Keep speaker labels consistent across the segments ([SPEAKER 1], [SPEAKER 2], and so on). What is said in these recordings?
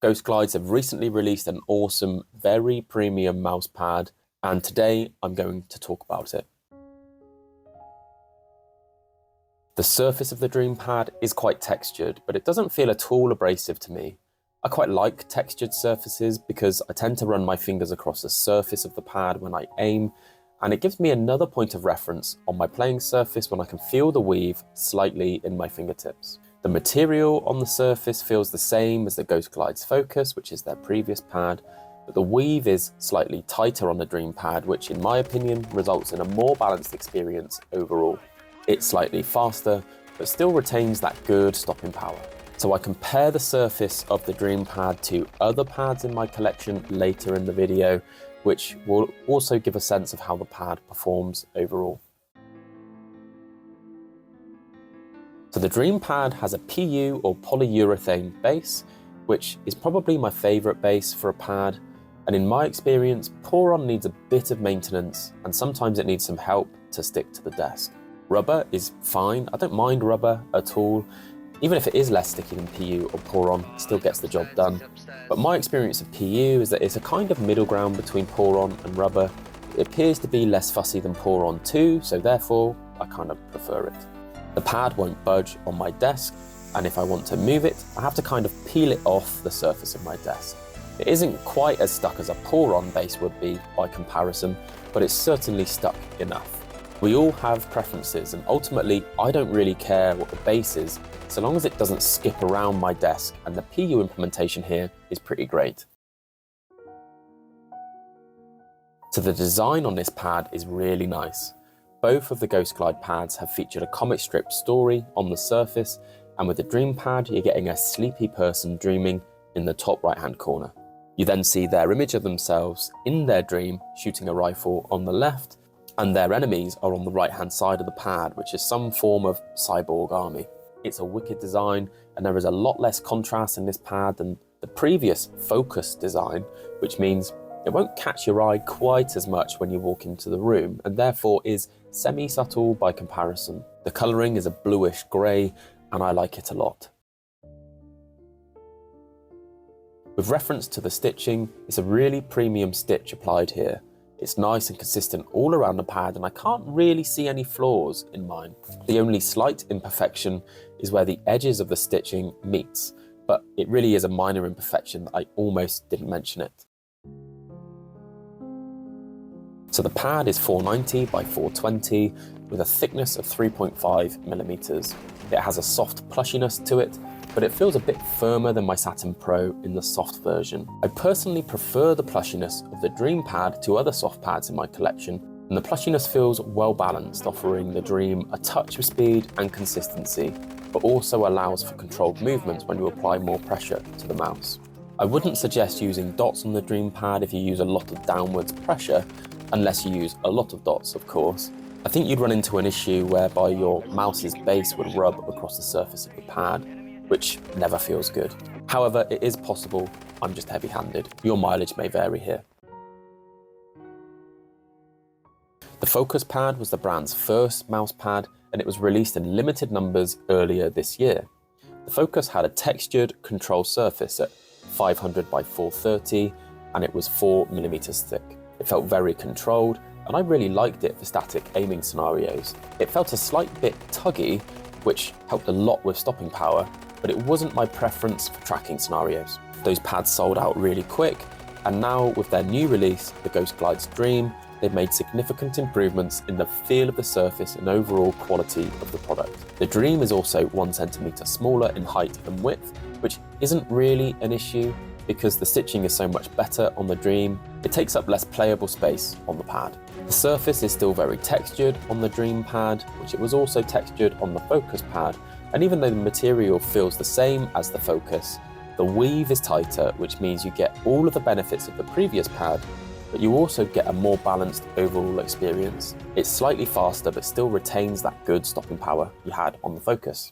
[SPEAKER 1] Ghostglides have recently released an awesome, very premium mousepad, and today I'm going to talk about it. The surface of the Dream pad is quite textured, but it doesn't feel at all abrasive to me. I quite like textured surfaces because I tend to run my fingers across the surface of the pad when I aim, and it gives me another point of reference on my playing surface when I can feel the weave slightly in my fingertips. The material on the surface feels the same as the Ghostglides Focus, which is their previous pad, but the weave is slightly tighter on the Dream pad, which in my opinion results in a more balanced experience overall. It's slightly faster, but still retains that good stopping power. So I compare the surface of the Dream pad to other pads in my collection later in the video, which will also give a sense of how the pad performs overall. So the Dream pad has a PU or polyurethane base, which is probably my favourite base for a pad, and in my experience, pour-on needs a bit of maintenance and sometimes it needs some help to stick to the desk. Rubber is fine, I don't mind rubber at all. Even if it is less sticky than PU or pour-on, it still gets the job done. But my experience of PU is that it's a kind of middle ground between pour-on and rubber. It appears to be less fussy than pour-on too, so therefore I kind of prefer it. The pad won't budge on my desk, and if I want to move it, I have to kind of peel it off the surface of my desk. It isn't quite as stuck as a pour-on base would be by comparison, but it's certainly stuck enough. We all have preferences, and ultimately I don't really care what the base is, so long as it doesn't skip around my desk, and the PU implementation here is pretty great. So the design on this pad is really nice. Both of the Ghostglide pads have featured a comic strip story on the surface, and with the Dream pad you're getting a sleepy person dreaming in the top right hand corner. You then see their image of themselves in their dream shooting a rifle on the left, and their enemies are on the right hand side of the pad, which is some form of cyborg army. It's a wicked design, and there is a lot less contrast in this pad than the previous Focus design, which means it won't catch your eye quite as much when you walk into the room, and therefore is semi-subtle by comparison. The colouring is a bluish grey, and I like it a lot. With reference to the stitching, it's a really premium stitch applied here. It's nice and consistent all around the pad, and I can't really see any flaws in mine. The only slight imperfection is where the edges of the stitching meets, but it really is a minor imperfection that I almost didn't mention it. So the pad is 490 by 420 with a thickness of 3.5 millimeters. It has a soft plushiness to it, but it feels a bit firmer than my Saturn Pro in the soft version. I personally prefer the plushiness of the Dream pad to other soft pads in my collection, and the plushiness feels well balanced, offering the Dream a touch of speed and consistency, but also allows for controlled movement when you apply more pressure to the mouse. I wouldn't suggest using dots on the Dream pad if you use a lot of downwards pressure, unless you use a lot of dots, of course. I think you'd run into an issue whereby your mouse's base would rub across the surface of the pad, which never feels good. However, it is possible, I'm just heavy-handed. Your mileage may vary here. The Focus pad was the brand's first mouse pad, and it was released in limited numbers earlier this year. The Focus had a textured control surface at 500 by 430, and it was 4 millimeters thick. It felt very controlled, and I really liked it for static aiming scenarios. It felt a slight bit tuggy, which helped a lot with stopping power, but it wasn't my preference for tracking scenarios. Those pads sold out really quick, and now with their new release, the Ghostglides Dream, they've made significant improvements in the feel of the surface and overall quality of the product. The Dream is also 1 centimeter smaller in height and width, which isn't really an issue because the stitching is so much better on the Dream. It takes up less playable space on the pad. The surface is still very textured on the Dream pad, which it was also textured on the Focus pad, and even though the material feels the same as the Focus, the weave is tighter, which means you get all of the benefits of the previous pad, but you also get a more balanced overall experience. It's slightly faster, but still retains that good stopping power you had on the Focus.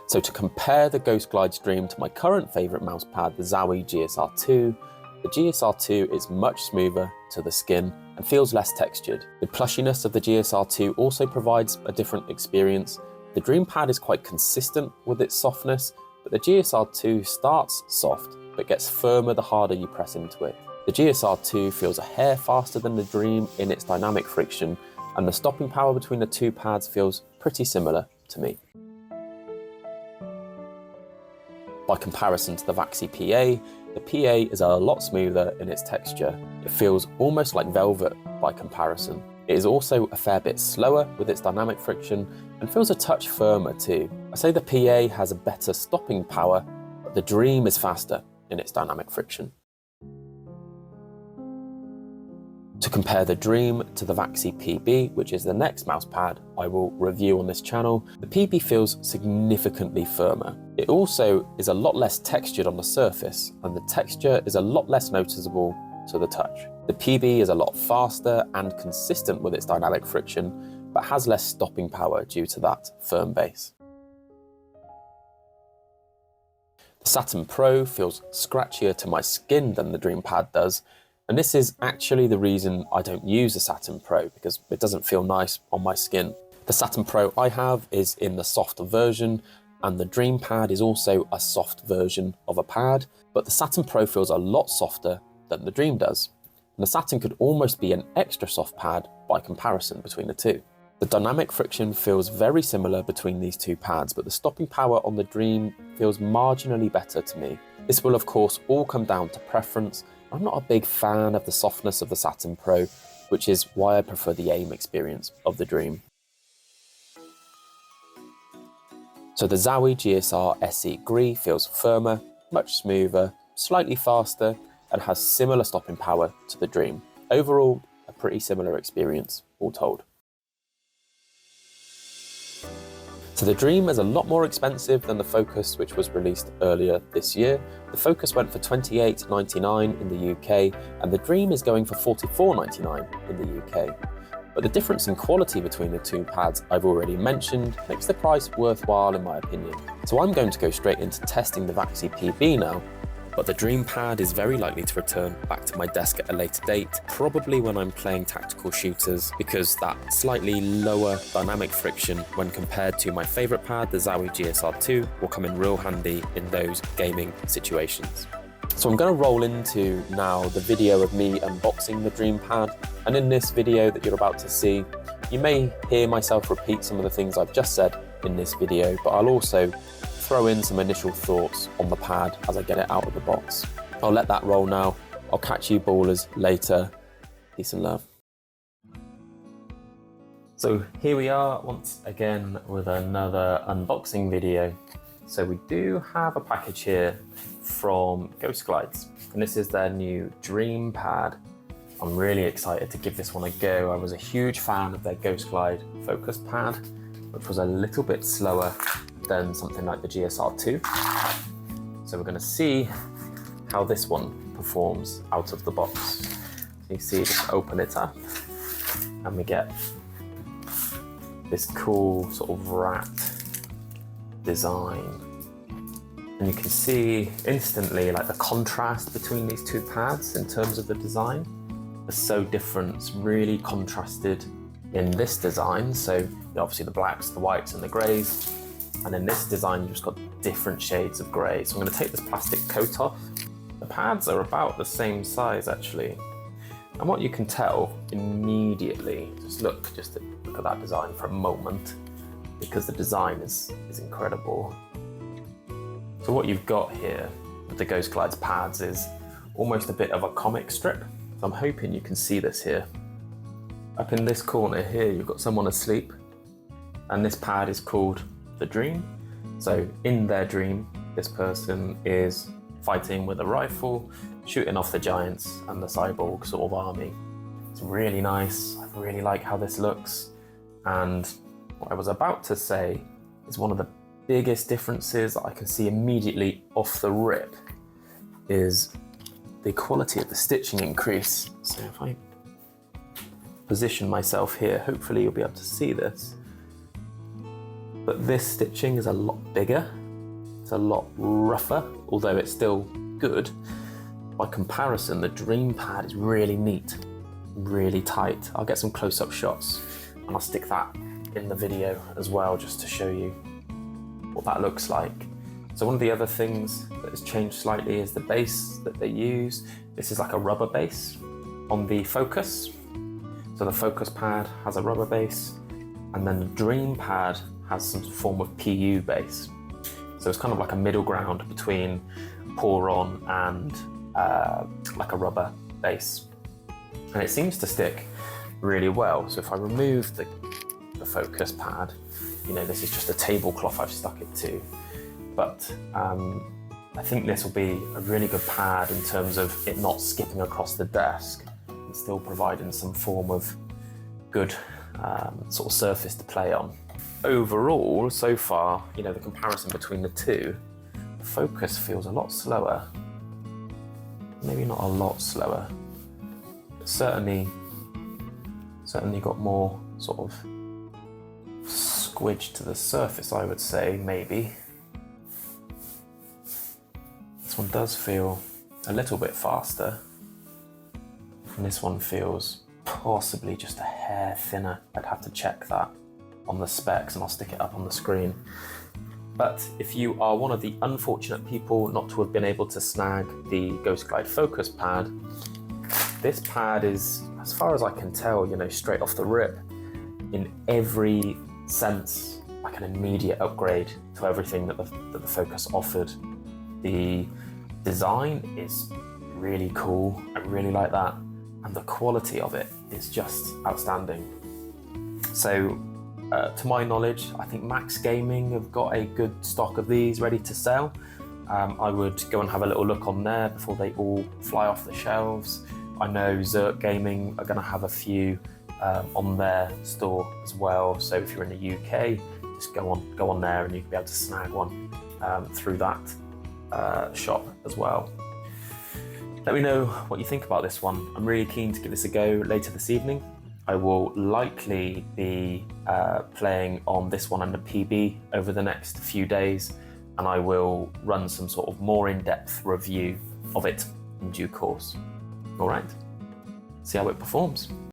[SPEAKER 1] So to compare the Ghostglides Dream to my current favourite mousepad, the Zowie GSR 2, the GSR 2 is much smoother to the skin and feels less textured. The plushiness of the GSR 2 also provides a different experience. The Dream pad is quite consistent with its softness, but but the GSR2 starts soft, but gets firmer the harder you press into it. The GSR2 feels a hair faster than the Dream in its dynamic friction, and the stopping power between the two pads feels pretty similar to me. By comparison to the Vaxee PA, the PA is a lot smoother in its texture. It feels almost like velvet by comparison. It is also a fair bit slower with its dynamic friction and feels a touch firmer too. I say the PA has a better stopping power, but the Dream is faster in its dynamic friction. To compare the Dream to the Vaxee PB, which is the next mousepad I will review on this channel, the PB feels significantly firmer. It also is a lot less textured on the surface, and the texture is a lot less noticeable to the touch. The PB is a lot faster and consistent with its dynamic friction, but has less stopping power due to that firm base. The Saturn Pro feels scratchier to my skin than the Dream pad does, and this is actually the reason I don't use the Saturn Pro, because it doesn't feel nice on my skin. The Saturn Pro I have is in the softer version, and the Dream pad is also a soft version of a pad, but the Saturn Pro feels a lot softer than the Dream does. And the Saturn could almost be an extra soft pad by comparison between the two. The dynamic friction feels very similar between these two pads, but the stopping power on the Dream feels marginally better to me. This will of course all come down to preference. I'm not a big fan of the softness of the Saturn Pro, which is why I prefer the aim experience of the Dream. So the Zowie GSR SE Gris feels firmer, much smoother, slightly faster, and has similar stopping power to the Dream. Overall, a pretty similar experience, all told. So the Dream is a lot more expensive than the Focus, which was released earlier this year. The Focus went for $28.99 in the UK, and the Dream is going for $44.99 in the UK. But the difference in quality between the two pads I've already mentioned makes the price worthwhile in my opinion. So I'm going to go straight into testing the Vaxee PB now, but the Dream pad is very likely to return back to my desk at a later date, probably when I'm playing tactical shooters, because that slightly lower dynamic friction when compared to my favourite pad, the Zowie GSR2, will come in real handy in those gaming situations. So I'm going to roll into now the video of me unboxing the Dream pad, and in this video that you're about to see, you may hear myself repeat some of the things I've just said in this video, but I'll also throw in some initial thoughts on the pad as I get it out of the box. I'll let that roll now. I'll catch you ballers later. Peace and love. So here we are once again with another unboxing video. So we do have a package here from Ghostglides, and this is their new Dream pad. I'm really excited to give this one a go. I was a huge fan of their Ghostglide Focus pad, which was a little bit slower than something like the GSR2. So we're going to see how this one performs out of the box. So you see, just open it up and we get this cool sort of rat design. And you can see instantly like the contrast between these two pads in terms of the design are so different. It's really contrasted in this design. So obviously the blacks, the whites and the greys. And in this design, you've just got different shades of grey. So I'm going to take this plastic coat off. The pads are about the same size actually. And what you can tell immediately, just look at that design for a moment, because the design is incredible. So what you've got here with the Ghostglides pads is almost a bit of a comic strip. So I'm hoping you can see this here. Up in this corner here, you've got someone asleep, and this pad is called the Dream. So in their Dream, this person is fighting with a rifle, shooting off the giants and the cyborg sort of army. It's really nice. I really like how this looks. And what I was about to say is one of the biggest differences that I can see immediately off the rip is the quality of the stitching increase. So if I position myself here, hopefully you'll be able to see this. But this stitching is a lot bigger, it's a lot rougher, although it's still good. By comparison, the Dream pad is really neat, really tight. I'll get some close-up shots and I'll stick that in the video as well, just to show you what that looks like. So one of the other things that has changed slightly is the base that they use. This is like a rubber base on the Focus. So the Focus pad has a rubber base, and then the Dream pad has some form of PU base. So it's kind of like a middle ground between pour on and like a rubber base. And it seems to stick really well. So if I remove the Focus pad, you know, this is just a tablecloth I've stuck it to. But I think this will be a really good pad in terms of it not skipping across the desk and still providing some form of good sort of surface to play on. Overall, so far, you know, the comparison between the two, the Focus feels a lot slower. Maybe not a lot slower, but certainly got more sort of squidge to the surface, I would say, maybe. This one does feel a little bit faster, and this one feels possibly just a hair thinner. I'd have to check that on the specs, and I'll stick it up on the screen. But if you are one of the unfortunate people not to have been able to snag the Ghostglide Focus pad, this pad is, as far as I can tell, you know, straight off the rip, in every sense, like an immediate upgrade to everything that the Focus offered. The design is really cool, I really like that, and the quality of it is just outstanding. So, to my knowledge, I think Max Gaming have got a good stock of these ready to sell. I would go and have a little look on there before they all fly off the shelves. I know Zerk Gaming are going to have a few on their store as well. So if you're in the UK, just go on there and you'll be able to snag one through that shop as well. Let me know what you think about this one. I'm really keen to give this a go later this evening. I will likely be playing on this one and the PB over the next few days, and I will run some sort of more in-depth review of it in due course. All right, see how it performs.